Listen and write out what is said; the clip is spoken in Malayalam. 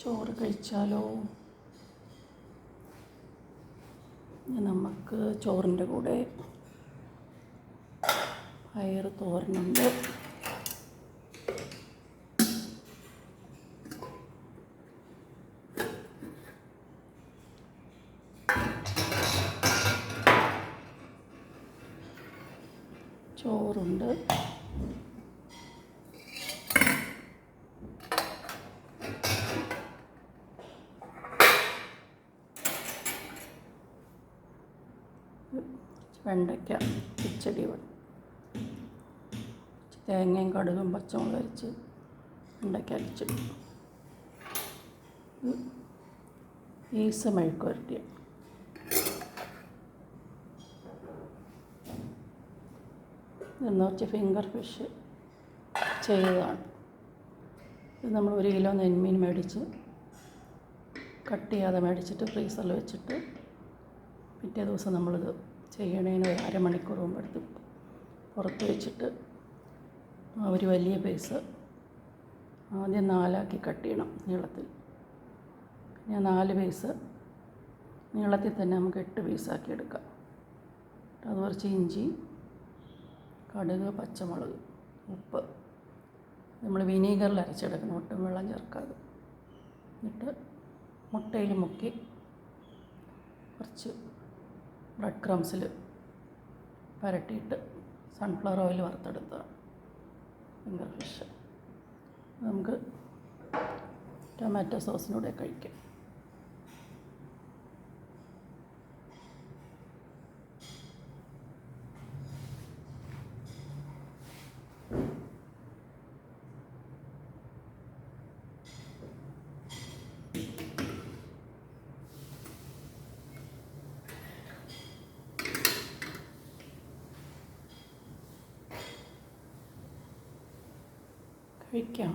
ചോറ് കഴിച്ചാലോ? നമുക്ക് ചോറിൻ്റെ കൂടെ പയർ തോരനുണ്ട്. ചോറുണ്ട്. വെണ്ടയ്ക്ക കിച്ചടി, തേങ്ങയും കടുകും പച്ചമുളക് അരച്ച് വെണ്ടയ്ക്ക അരച്ച്, ഈസ് മെഴുക്ക് വരട്ടിയ, ഇതെന്ന് വെച്ച് ഫിംഗർ ഫിഷ് ചെയ്തതാണ്. ഇത് നമ്മൾ 1 കിലോ നെന്മീൻ മേടിച്ച് കട്ട് ചെയ്യാതെ മേടിച്ചിട്ട് ഫ്രീസറിൽ വെച്ചിട്ട് പിറ്റേ ദിവസം നമ്മളിത് ചെയ്യണതിന് 1/2 മണിക്കൂർ മുമ്പ് എടുത്ത് പുറത്ത് വെച്ചിട്ട് ഒരു വലിയ പീസ് ആദ്യം 4 കട്ട് ചെയ്യണം നീളത്തിൽ. പിന്നെ 4 പീസ് നീളത്തിൽ തന്നെ നമുക്ക് 8 പീസാക്കി എടുക്കാം. അത് കുറച്ച് ഇഞ്ചി, കടുക്, പച്ചമുളക്, ഉപ്പ്, നമ്മൾ വിനീഗറിൽ അരച്ചെടുക്കണം, ഒട്ടും വെള്ളം ചേർക്കാതെ. എന്നിട്ട് മുട്ടയിൽ മുക്കി കുറച്ച് ബ്രെഡ് ക്രംസിൽ പരട്ടിയിട്ട് സൺഫ്ലവർ ഓയിൽ വറുത്തെടുത്തതാണ് ഫിംഗർ ഫിഷ്. നമുക്ക് ടൊമാറ്റോ സോസിനൂടെ കഴിക്കാം. കഴിക്കാം.